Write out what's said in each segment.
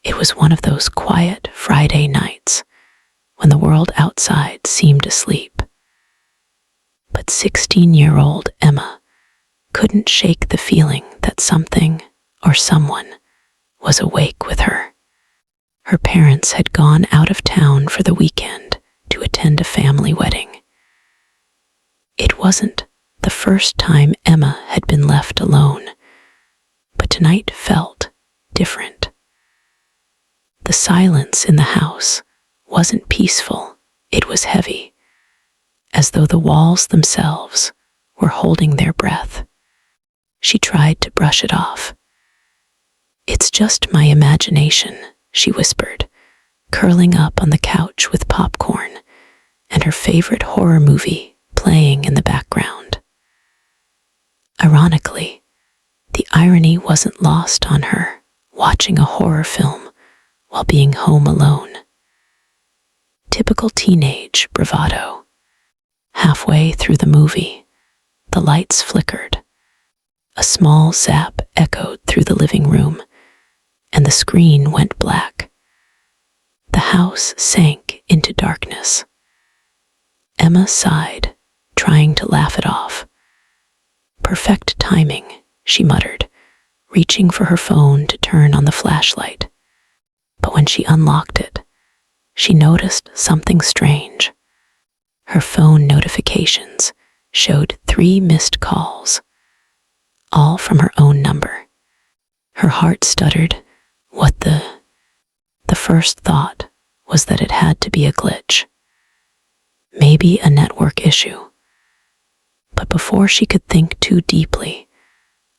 It was one of those quiet Friday nights when the world outside seemed asleep. But 16-year-old Emma couldn't shake the feeling that something or someone was awake with her. Her parents had gone out of town for the weekend to attend a family wedding. It wasn't the first time Emma had been left alone, but tonight felt different. The silence in the house wasn't peaceful, it was heavy, as though the walls themselves were holding their breath. She tried to brush it off. "It's just my imagination," she whispered, curling up on the couch with popcorn and her favorite horror movie playing in the background. Ironically, the irony wasn't lost on her watching a horror film while being home alone. Typical teenage bravado. Halfway through the movie, the lights flickered. A small zap echoed through the living room, and the screen went black. The house sank into darkness. Emma sighed, trying to laugh it off. "Perfect timing," she muttered, reaching for her phone to turn on the flashlight. But when she unlocked it, she noticed something strange. Her phone notifications showed 3 missed calls, all from her own number. Her heart stuttered. What the? The first thought was that it had to be a glitch. Maybe a network issue. But before she could think too deeply,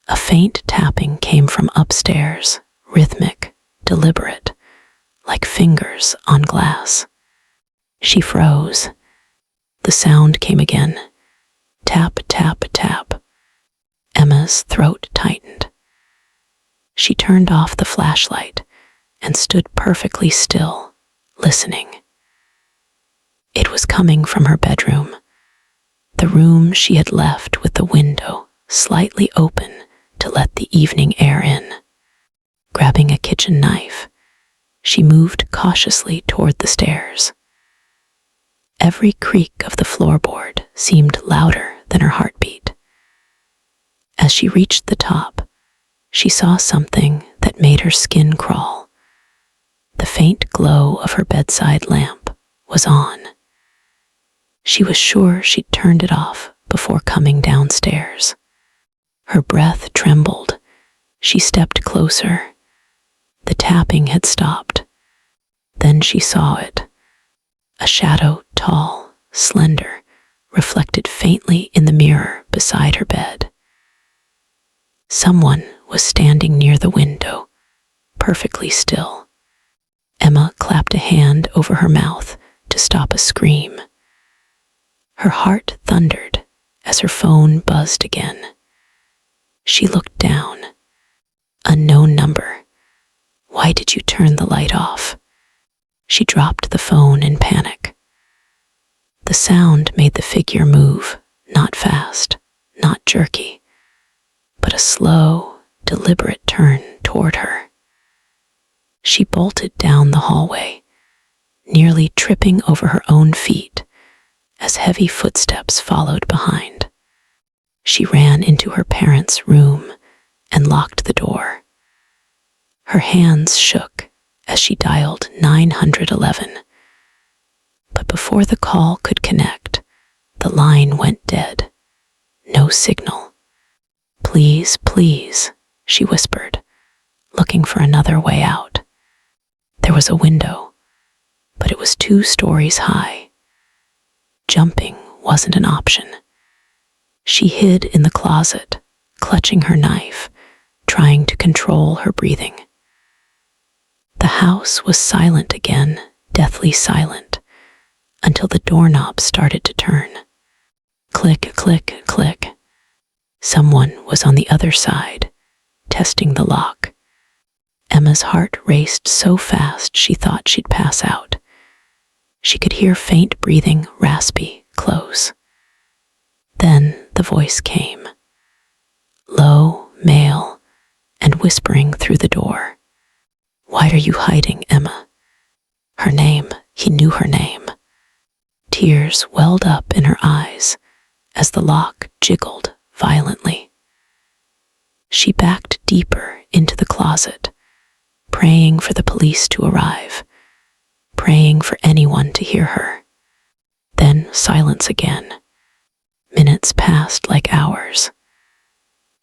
a faint tapping came from upstairs, rhythmic, deliberate, like fingers on glass. She froze. The sound came again. Tap, tap, tap. Emma's throat tightened. She turned off the flashlight and stood perfectly still, listening. It was coming from her bedroom, the room she had left with the window slightly open to let the evening air in. Grabbing a kitchen knife, she moved cautiously toward the stairs. Every creak of the floorboard seemed louder than her heartbeat. As she reached the top, she saw something that made her skin crawl. The faint glow of her bedside lamp was on. She was sure she'd turned it off before coming downstairs. Her breath trembled. She stepped closer. The tapping had stopped. Then she saw it. A shadow, tall, slender, reflected faintly in the mirror beside her bed. Someone was standing near the window, perfectly still. Emma clapped a hand over her mouth to stop a scream. Her heart thundered as her phone buzzed again. She looked down. Unknown number. "Why did you turn the light off?" She dropped the phone in panic. The sound made the figure move, not fast, not jerky, but a slow, deliberate turn toward her. She bolted down the hallway, nearly tripping over her own feet as heavy footsteps followed behind. She ran into her parents' room and locked the door. Her hands shook as she dialed 911. But before the call could connect, the line went dead. No signal. "Please, please," she whispered, looking for another way out. There was a window, but it was 2 stories high. Jumping wasn't an option. She hid in the closet, clutching her knife, trying to control her breathing. The house was silent again, deathly silent, until the doorknob started to turn. Click, click, click. Someone was on the other side, testing the lock. Emma's heart raced so fast she thought she'd pass out. She could hear faint breathing, raspy, close. Then the voice came. Low, male, and whispering through the door. Why are you hiding, Emma? Her name, he knew her name. Tears welled up in her eyes as the lock jiggled violently. She backed deeper into the closet, praying for the police to arrive, praying for anyone to hear her. Then silence again. Minutes passed like hours.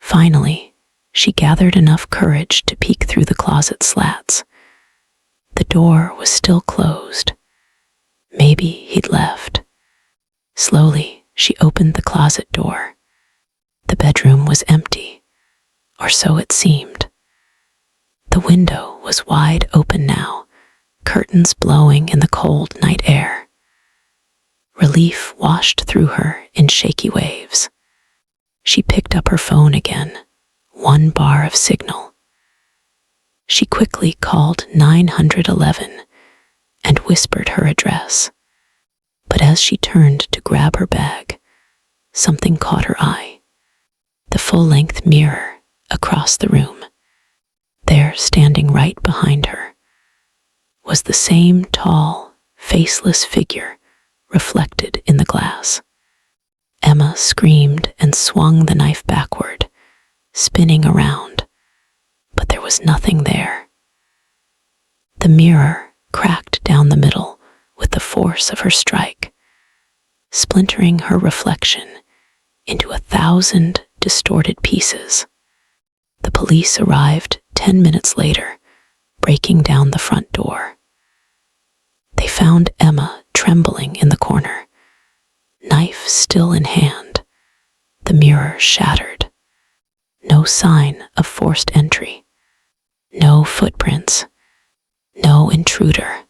Finally, she gathered enough courage to peek through the closet slats. The door was still closed. Maybe he'd left. Slowly, she opened the closet door. The bedroom was empty, or so it seemed. The window was wide open now, curtains blowing in the cold night air. Relief washed through her in shaky waves. She picked up her phone again, one bar of signal. She quickly called 911 and whispered her address. But as she turned to grab her bag, something caught her eye. The full-length mirror across the room. There, standing right behind her, was the same tall, faceless figure reflected in the glass. Emma screamed and swung the knife backward, spinning around, but there was nothing there. The mirror cracked down the middle with the force of her strike, splintering her reflection into 1,000 distorted pieces. The police arrived 10 minutes later, breaking down the front door. They found Emma trembling in the corner, knife still in hand, the mirror shattered. No sign of forced entry, no footprints, no intruder.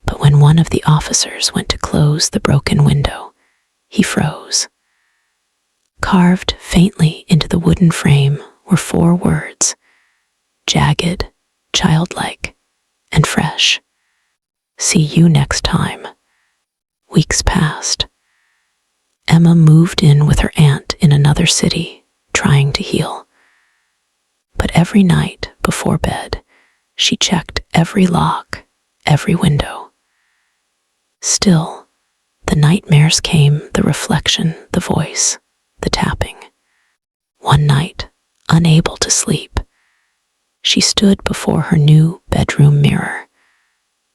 But when one of the officers went to close the broken window, he froze. Carved faintly into the wooden frame were 4 words: jagged, childlike, and fresh. See you next time. Weeks passed. Emma moved in with her aunt in another city, trying to heal. But every night before bed, she checked every lock, every window. Still, the nightmares came, the reflection, the voice, the tapping. One night, unable to sleep, she stood before her new bedroom mirror,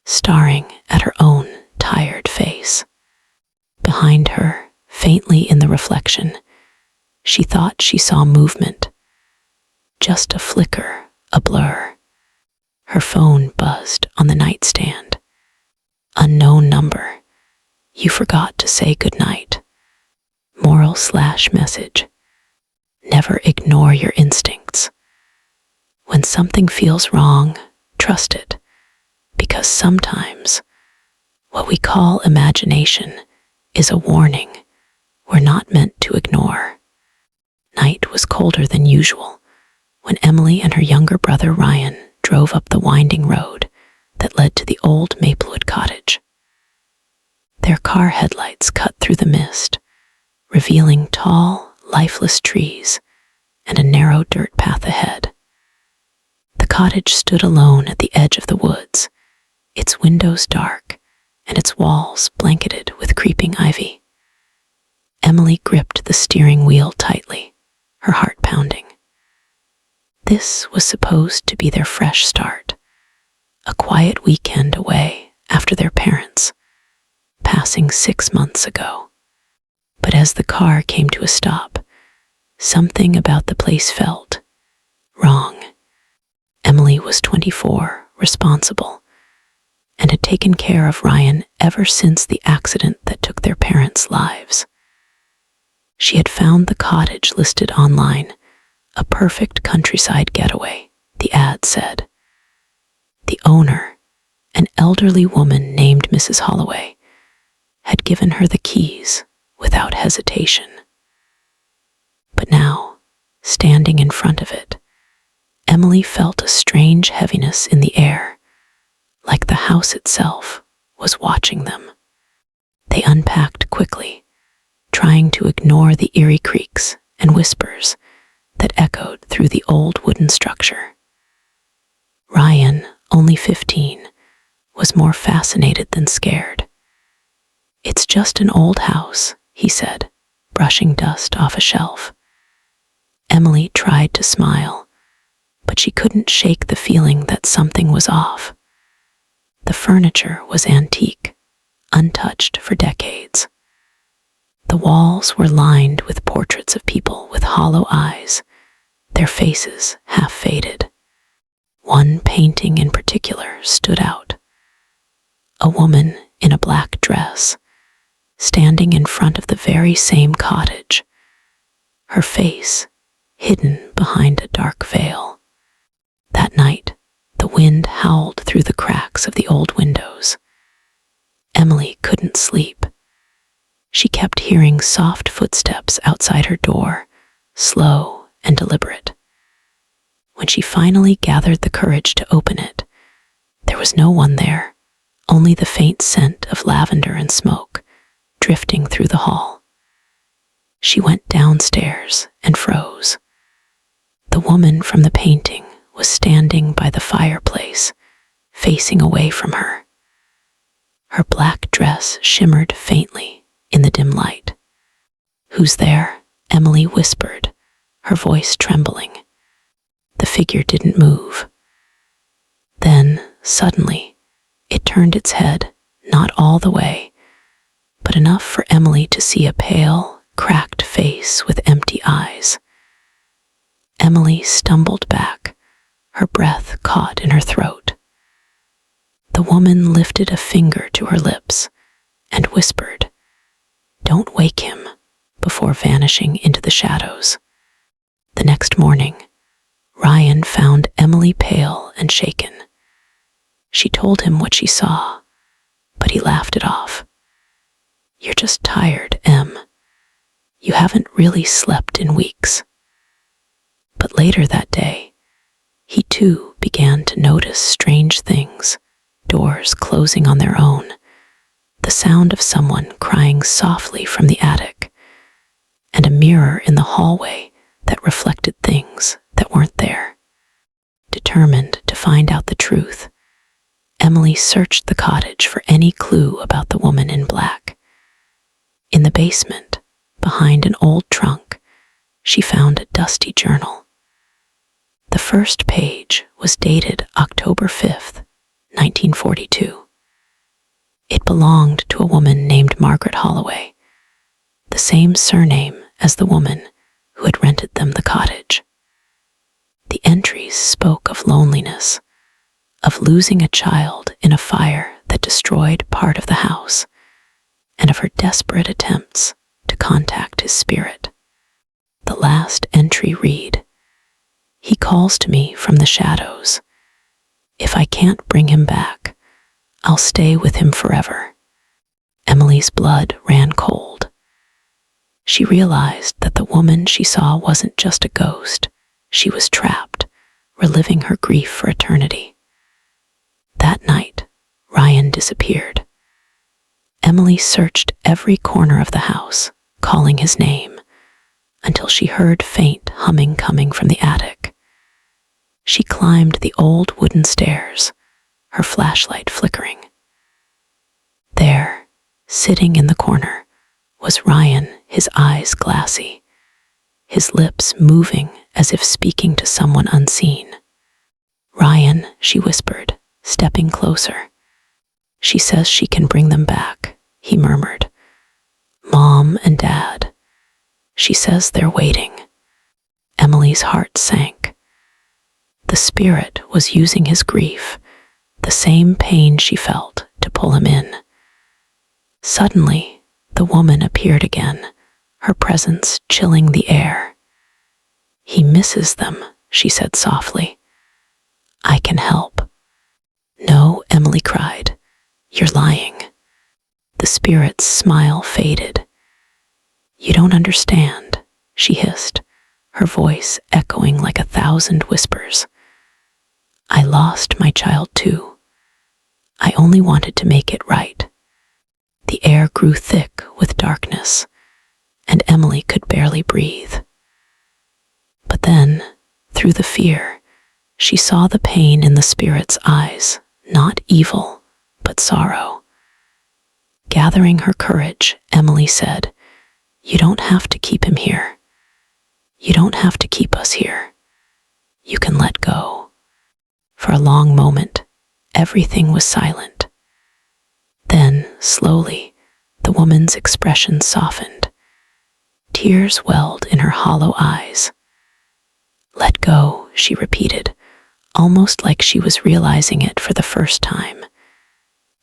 staring at her own tired face. Behind her, faintly in the reflection, she thought she saw movement. Just a flicker, a blur. Her phone buzzed on the nightstand. Unknown number. You forgot to say goodnight. Moral/message. Never ignore your instincts. When something feels wrong, trust it, because sometimes what we call imagination is a warning we're not meant to ignore. Night was colder than usual when Emily and her younger brother Ryan drove up the winding road that led to the old Maplewood cottage. Their car headlights cut through the mist, revealing tall, lifeless trees and a narrow dirt path ahead. The cottage stood alone at the edge of the woods, its windows dark and its walls blanketed with creeping ivy. Emily gripped the steering wheel tightly, her heart pounding. This was supposed to be their fresh start, a quiet weekend away after their parents, passing 6 months ago. But as the car came to a stop, something about the place felt wrong. Emily was 24, responsible, and had taken care of Ryan ever since the accident that took their parents' lives. She had found the cottage listed online, a perfect countryside getaway, the ad said. The owner, an elderly woman named Mrs. Holloway, had given her the keys without hesitation. But now, standing in front of it, Emily felt a strange heaviness in the air, like the house itself was watching them. They unpacked quickly, trying to ignore the eerie creaks and whispers that echoed through the old wooden structure. Ryan, only 15, was more fascinated than scared. "It's just an old house," he said, brushing dust off a shelf. Emily tried to smile, but she couldn't shake the feeling that something was off. The furniture was antique, untouched for decades. The walls were lined with portraits of people with hollow eyes, their faces half faded. One painting in particular stood out. A woman in a black dress, standing in front of the very same cottage, her face hidden behind a dark veil. That night, the wind howled through the cracks of the old windows. Emily couldn't sleep. She kept hearing soft footsteps outside her door, slow and deliberate. When she finally gathered the courage to open it, there was no one there, only the faint scent of lavender and smoke drifting through the hall. She went downstairs and froze. The woman from the painting was standing by the fireplace, facing away from her. Her black dress shimmered faintly in the dim light. "Who's there?" Emily whispered, her voice trembling. The figure didn't move. Then, suddenly, it turned its head, not all the way, but enough for Emily to see a pale, cracked face with empty eyes. Emily stumbled back, her breath caught in her throat. The woman lifted a finger to her lips and whispered, "Don't wake him," before vanishing into the shadows. The next morning, Ryan found Emily pale and shaken. She told him what she saw, but he laughed it off. "You're just tired, Em. You haven't really slept in weeks." But later that day, he too began to notice strange things, doors closing on their own, the sound of someone crying softly from the attic, and a mirror in the hallway that reflected things that weren't there. Determined to find out the truth, Emily searched the cottage for any clue about the woman in black. In the basement, behind an old trunk, she found a dusty journal. The first page was dated October 5th, 1942. It belonged to a woman named Margaret Holloway, the same surname as the woman who had rented them the cottage. The entries spoke of loneliness, of losing a child in a fire that destroyed part of the house, and of her desperate attempts to contact his spirit. The last entry read, "He calls to me from the shadows. If I can't bring him back, I'll stay with him forever." Emily's blood ran cold. She realized that the woman she saw wasn't just a ghost. She was trapped, reliving her grief for eternity. That night, Ryan disappeared. Emily searched every corner of the house, calling his name, until she heard faint humming coming from the attic. She climbed the old wooden stairs, her flashlight flickering. There, sitting in the corner, was Ryan, his eyes glassy, his lips moving as if speaking to someone unseen. "Ryan," she whispered, stepping closer. "She says she can bring them back," he murmured. "Mom and Dad. She says they're waiting." Emily's heart sank. The spirit was using his grief, the same pain she felt, to pull him in. Suddenly, the woman appeared again, her presence chilling the air. "He misses them," she said softly. "I can help." "No," Emily cried. "You're lying." The spirit's smile faded. "You don't understand," she hissed, her voice echoing like 1,000 whispers. "I lost my child too. I only wanted to make it right." The air grew thick with darkness, and Emily could barely breathe. But then, through the fear, she saw the pain in the spirit's eyes, not evil, but sorrow. Gathering her courage, Emily said, "You don't have to keep him here. You don't have to keep us here. You can let go." For a long moment, everything was silent. Then, slowly, the woman's expression softened. Tears welled in her hollow eyes. "Let go," she repeated, almost like she was realizing it for the first time.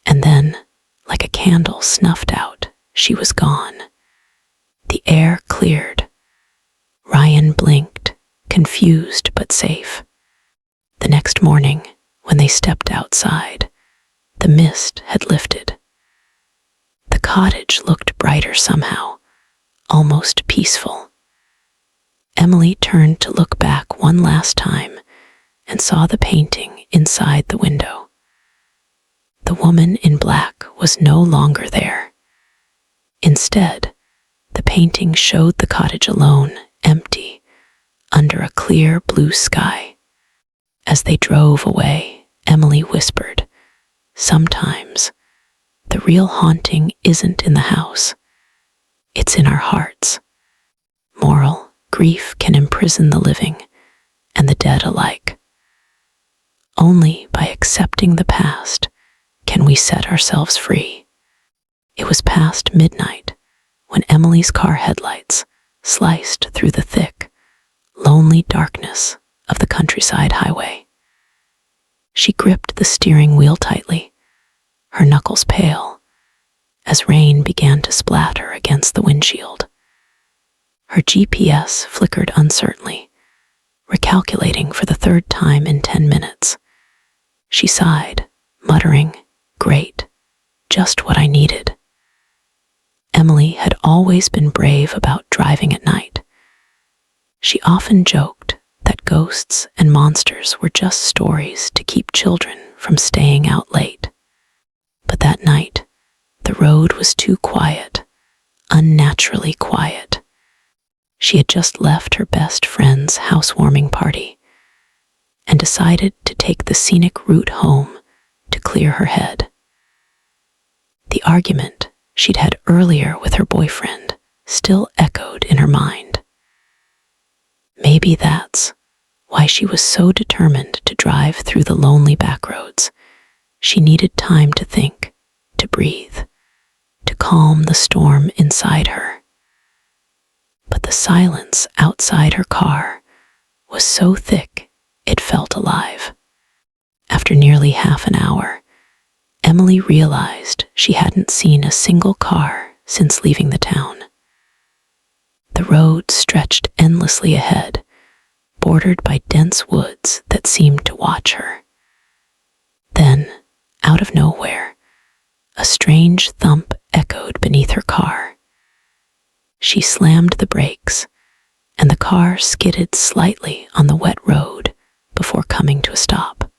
And then, like a candle snuffed out, she was gone. The air cleared. Ryan blinked, confused but safe. The next morning, when they stepped outside, the mist had lifted. The cottage looked brighter somehow, almost peaceful. Emily turned to look back one last time and saw the painting inside the window. The woman in black was no longer there. Instead, the painting showed the cottage alone, empty, under a clear blue sky. As they drove away, Emily whispered, "Sometimes, the real haunting isn't in the house. It's in our hearts." Moral: grief can imprison the living and the dead alike. Only by accepting the past can we set ourselves free. It was past midnight when Emily's car headlights sliced through the thick, lonely darkness of the countryside highway. She gripped the steering wheel tightly, her knuckles pale, as rain began to splatter against the windshield. Her GPS flickered uncertainly, recalculating for the third time in 10 minutes. She sighed, muttering, "Great, just what I needed." Emily had always been brave about driving at night. She often joked that ghosts and monsters were just stories to keep children from staying out late. But that night, the road was too quiet, unnaturally quiet. She had just left her best friend's housewarming party and decided to take the scenic route home to clear her head. The argument she'd had earlier with her boyfriend still echoed in her mind. Maybe that's why she was so determined to drive through the lonely backroads. She needed time to think, to breathe, to calm the storm inside her. But the silence outside her car was so thick it felt alive. After nearly half an hour, Emily realized she hadn't seen a single car since leaving the town. The road stretched endlessly ahead, bordered by dense woods that seemed to watch her. Then, out of nowhere, a strange thump echoed beneath her car. She slammed the brakes, and the car skidded slightly on the wet road before coming to a stop.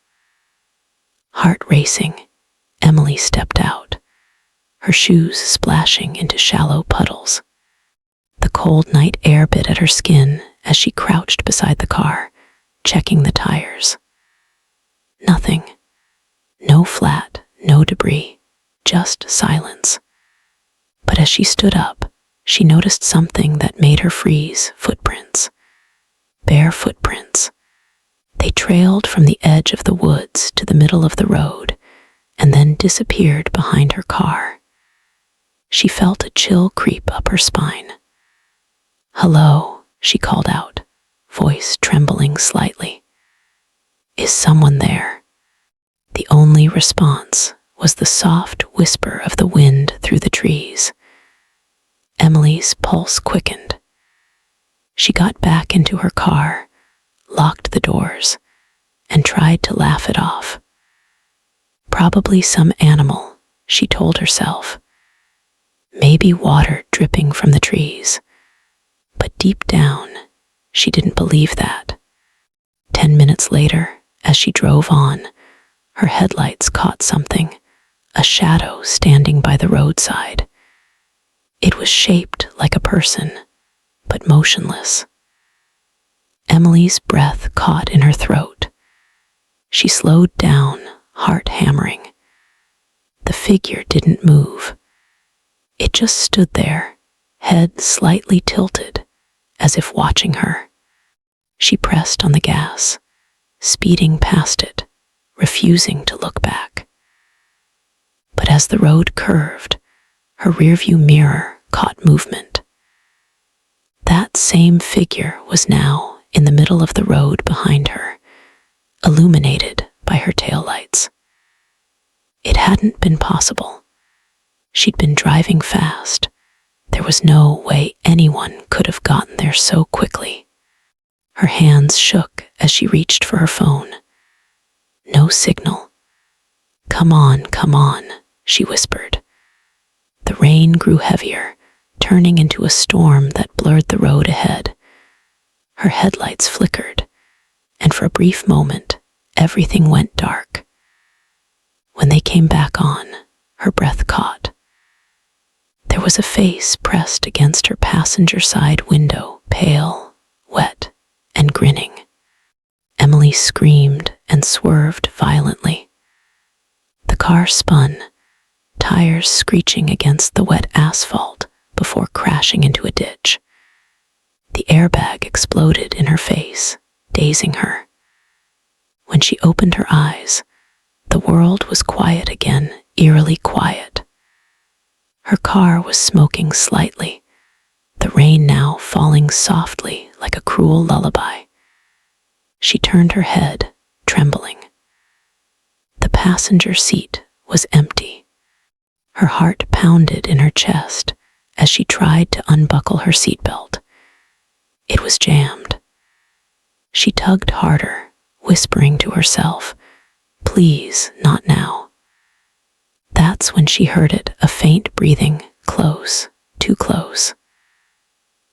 Heart racing, Emily stepped out, her shoes splashing into shallow puddles. The cold night air bit at her skin as she crouched beside the car, checking the tires. Nothing. No flat, no debris, just silence. But as she stood up, she noticed something that made her freeze: footprints. Bare footprints. They trailed from the edge of the woods to the middle of the road and then disappeared behind her car. She felt a chill creep up her spine. "Hello," she called out, voice trembling slightly. "Is someone there?" The only response was the soft whisper of the wind through the trees. Emily's pulse quickened. She got back into her car, locked the doors, and tried to laugh it off. Probably some animal, she told herself. Maybe water dripping from the trees. But deep down, she didn't believe that. 10 minutes later, as she drove on, her headlights caught something, a shadow standing by the roadside. It was shaped like a person, but motionless. Emily's breath caught in her throat. She slowed down, heart hammering. The figure didn't move. It just stood there, head slightly tilted, as if watching her. She pressed on the gas, speeding past it, refusing to look back. But as the road curved, her rearview mirror caught movement. That same figure was now in the middle of the road behind her, illuminated by her taillights. It hadn't been possible. She'd been driving fast. There was no way anyone could have gotten there so quickly. Her hands shook as she reached for her phone. No signal. Come on, she whispered. The rain grew heavier, turning into a storm that blurred the road ahead. Her headlights flickered, and for a brief moment, everything went dark. When they came back on, her breath caught. There was a face pressed against her passenger side window, pale, wet, and grinning. Emily screamed and swerved violently. The car spun, tires screeching against the wet asphalt before crashing into a ditch. The airbag exploded in her face, dazing her. When she opened her eyes, the world was quiet again, eerily quiet. Her car was smoking slightly, the rain now falling softly like a cruel lullaby. She turned her head, trembling. The passenger seat was empty. Her heart pounded in her chest as she tried to unbuckle her seatbelt. It was jammed. She tugged harder, whispering to herself, "Please, not now." That's when she heard it, a faint breathing, close, too close.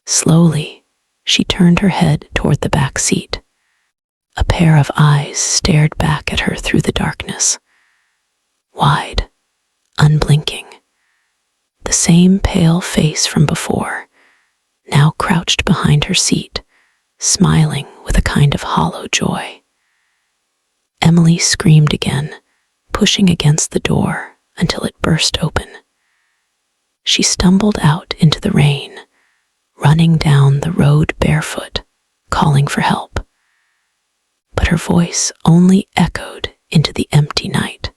Slowly, she turned her head toward the back seat. A pair of eyes stared back at her through the darkness. Wide, unblinking. The same pale face from before, now crouched behind her seat, smiling with a kind of hollow joy. Emily screamed again, pushing against the door until it burst open. She stumbled out into the rain, running down the road barefoot, calling for help. But her voice only echoed into the empty night.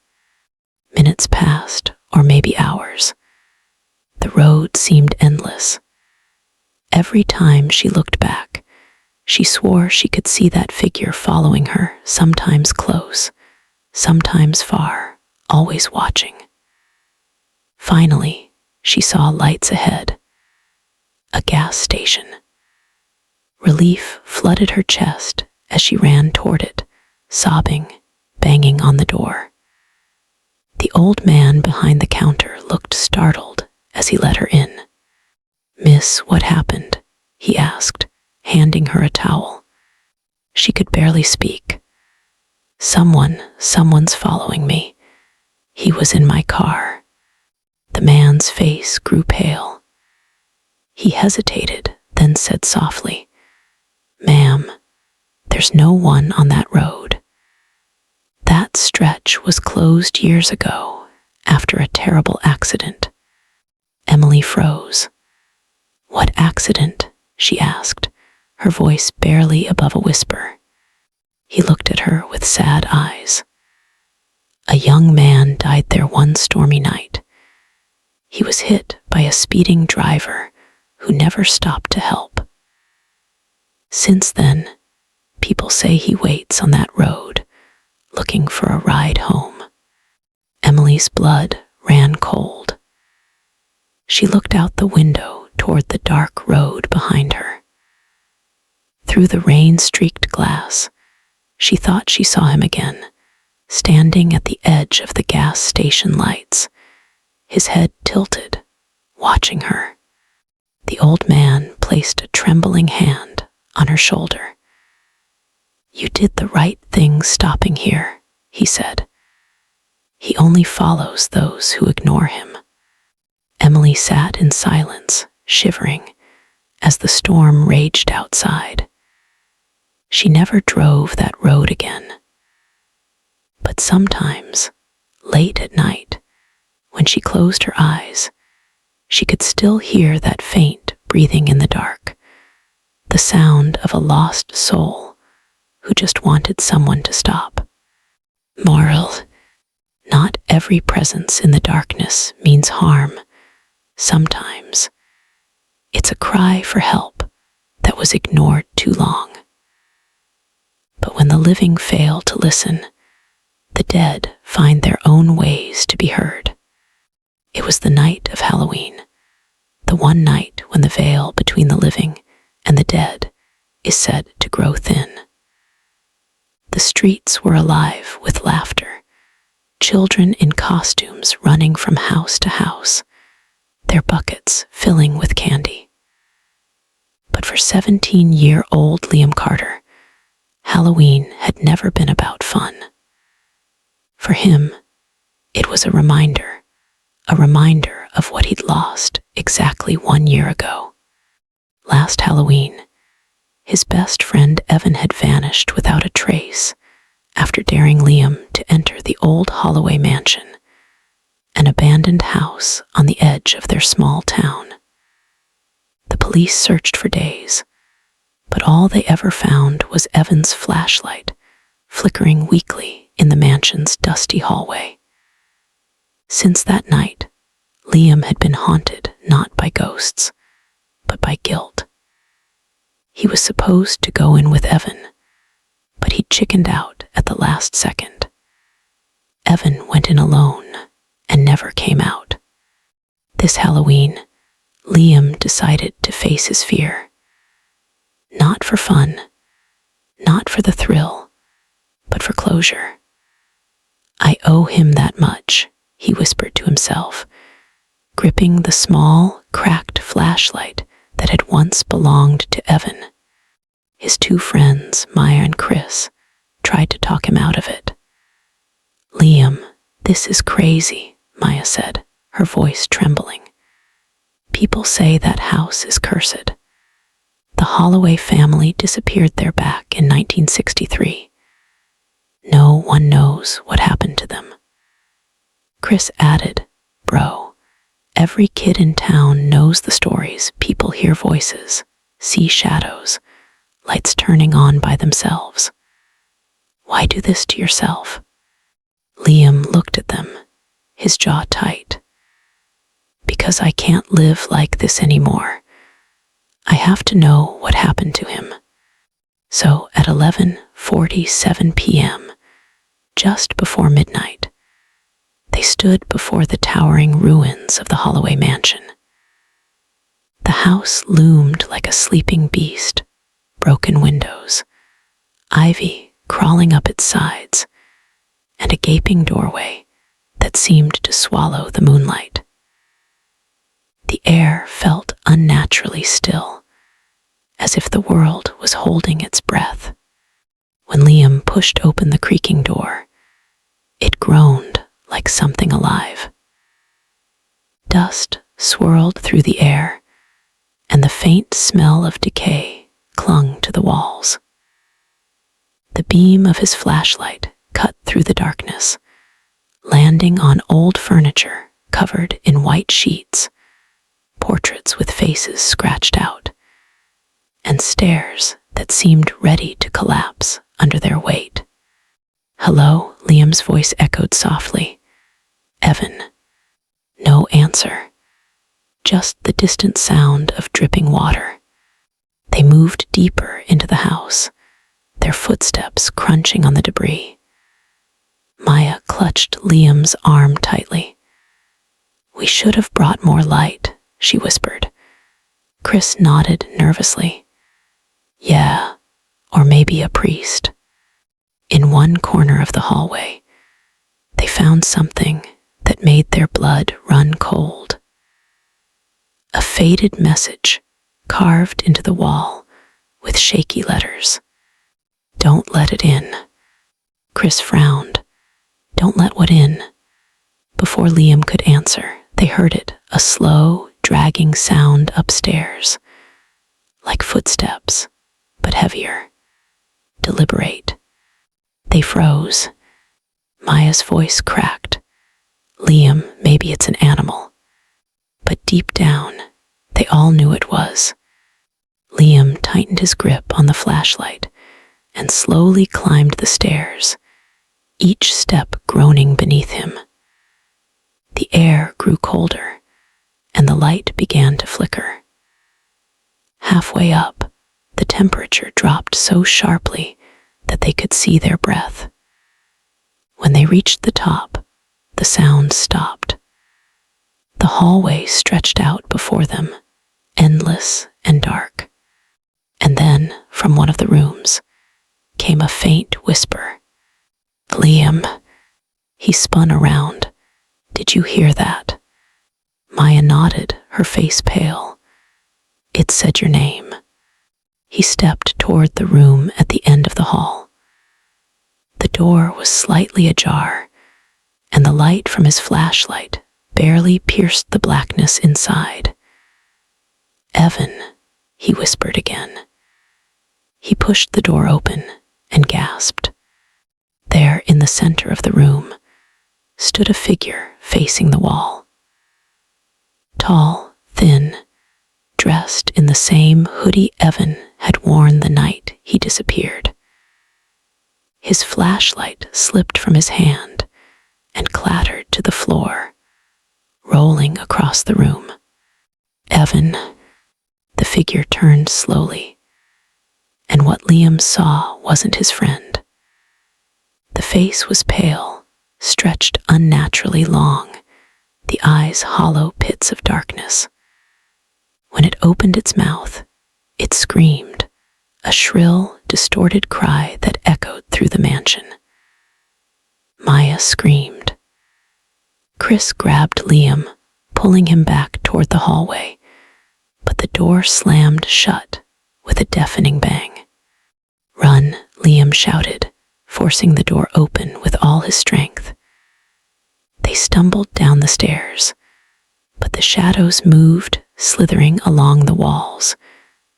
Minutes passed, or maybe hours. The road seemed endless. Every time she looked back, she swore she could see that figure following her, sometimes close, sometimes far, always watching. Finally, she saw lights ahead. A gas station. Relief flooded her chest as she ran toward it, sobbing, banging on the door. The old man behind the counter looked startled as he let her in. "Miss, what happened?" he asked, handing her a towel. She could barely speak. Someone's following me. He was in my car." The man's face grew pale. He hesitated, then said softly, "Ma'am, there's no one on that road. That stretch was closed years ago after a terrible accident." Emily froze. "What accident?" she asked, her voice barely above a whisper. He looked at her with sad eyes. "A young man died there one stormy night. He was hit by a speeding driver who never stopped to help. Since then, people say he waits on that road, looking for a ride home." Emily's blood ran cold. She looked out the window toward the dark road behind her. Through the rain-streaked glass, she thought she saw him again, standing at the edge of the gas station lights, his head tilted, watching her. The old man placed a trembling hand on her shoulder. "You did the right thing stopping here," he said. "He only follows those who ignore him." Emily sat in silence, shivering, as the storm raged outside. She never drove that road again. But sometimes, late at night, when she closed her eyes, she could still hear that faint breathing in the dark, the sound of a lost soul who just wanted someone to stop. Moral: not every presence in the darkness means harm. Sometimes it's a cry for help that was ignored too long. But when the living fail to listen, the dead find their own ways to be heard. It was the night of Halloween, the one night when the veil between the living and the dead is said to grow thin. The streets were alive with laughter, children in costumes running from house to house, their buckets filling with candy. But for 17-year-old Liam Carter, Halloween had never been about fun. For him, it was a reminder of what he'd lost exactly 1 year ago. Last Halloween, his best friend Evan had vanished without a trace after daring Liam to enter the old Holloway mansion, an abandoned house on the edge of their small town. The police searched for days, but all they ever found was Evan's flashlight flickering weakly in the mansion's dusty hallway. Since that night, Liam had been haunted not by ghosts, but by guilt. He was supposed to go in with Evan, but he chickened out at the last second. Evan went in alone and never came out. This Halloween, Liam decided to face his fear. Not for fun, not for the thrill, but for closure. I owe him that much, he whispered to himself, gripping the small, cracked flashlight that had once belonged to Evan. His two friends, Maya and Chris, tried to talk him out of it. "Liam, this is crazy," Maya said, her voice trembling. "People say that house is cursed. The Holloway family disappeared there back in 1963. No one knows what happened to them." Chris added, "Bro, every kid in town knows the stories. People hear voices, see shadows, lights turning on by themselves. Why do this to yourself?" Liam looked at them, his jaw tight. "Because I can't live like this anymore. I have to know what happened to him." So at 11:47 p.m., just before midnight, they stood before the towering ruins of the Holloway mansion. The house loomed like a sleeping beast, broken windows, ivy crawling up its sides, and a gaping doorway that seemed to swallow the moonlight. The air felt unnaturally still, as if the world was holding its breath. When Liam pushed open the creaking door, it groaned like something alive. Dust swirled through the air, and the faint smell of decay clung to the walls. The beam of his flashlight cut through the darkness, landing on old furniture covered in white sheets, portraits with faces scratched out, and stairs that seemed ready to collapse under their weight. "Hello?" Liam's voice echoed softly. "Evan." No answer, just the distant sound of dripping water. They moved deeper into the house, their footsteps crunching on the debris. Maya clutched Liam's arm tightly. "We should have brought more light," she whispered. Chris nodded nervously. "Yeah, or maybe a priest." In one corner of the hallway, they found something that made their blood run cold. A faded message carved into the wall with shaky letters. "Don't let it in." Chris frowned. "Don't let what in?" Before Liam could answer, they heard it, a slow, dragging sound upstairs, like footsteps, but heavier, deliberate. They froze. Maya's voice cracked. Liam, maybe it's an animal. But deep down, they all knew it was. Liam tightened his grip on the flashlight and slowly climbed the stairs, each step groaning beneath him. The air grew colder, and the light began to flicker. Halfway up, the temperature dropped so sharply that they could see their breath. When they reached the top, the sound stopped. The hallway stretched out before them, endless and dark. And then, from one of the rooms, came a faint whisper. Liam. He spun around. Did you hear that? Maya nodded, her face pale. It said your name. He stepped toward the room at the end of the hall. The door was slightly ajar, and the light from his flashlight barely pierced the blackness inside. Evan, he whispered again. He pushed the door open and gasped. There, in the center of the room, stood a figure facing the wall. Tall, thin, dressed in the same hoodie Evan had worn the night he disappeared. His flashlight slipped from his hand and clattered to the floor, rolling across the room. Evan. The figure turned slowly, and what Liam saw wasn't his friend. The face was pale, stretched unnaturally long, the eyes hollow pits of darkness. When it opened its mouth, it screamed, a shrill, distorted cry that echoed through the mansion. Maya screamed. Chris grabbed Liam, pulling him back toward the hallway, but the door slammed shut with a deafening bang. Run, Liam shouted, forcing the door open with all his strength. They stumbled down the stairs, but the shadows moved, slithering along the walls,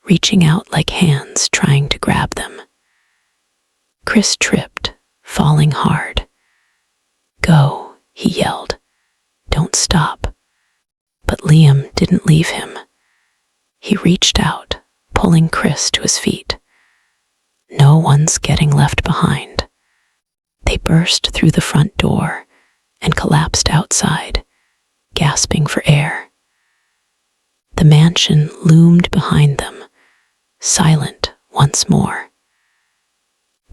reaching out like hands trying to grab them. Chris tripped, falling hard. Go, he yelled. Don't stop. But Liam didn't leave him. He reached out, pulling Chris to his feet. No one's getting left behind. They burst through the front door and collapsed outside, gasping for air. The mansion loomed behind them, silent once more.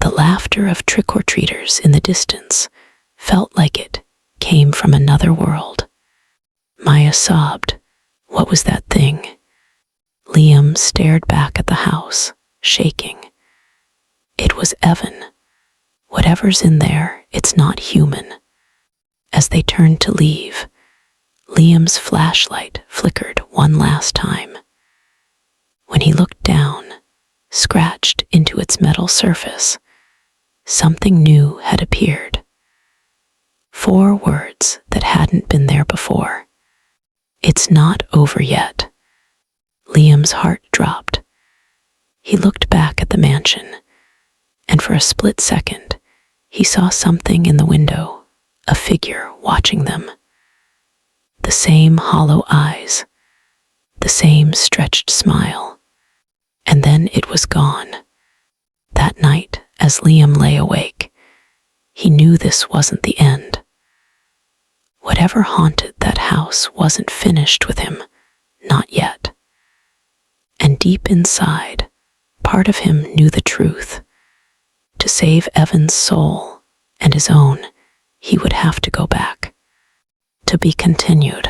The laughter of trick-or-treaters in the distance felt like it came from another world. Maya sobbed. What was that thing? Liam stared back at the house, shaking. It was Evan. Whatever's in there, it's not human. As they turned to leave, Liam's flashlight flickered one last time. When he looked down, scratched into its metal surface, something new had appeared. 4 words that hadn't been there before. It's not over yet. Liam's heart dropped. He looked back at the mansion, and for a split second, he saw something in the window, a figure watching them. The same hollow eyes, the same stretched smile, and then it was gone. That night, as Liam lay awake, he knew this wasn't the end. Whatever haunted that house wasn't finished with him, not yet. And deep inside, part of him knew the truth. To save Evan's soul and his own, he would have to go back. To be continued.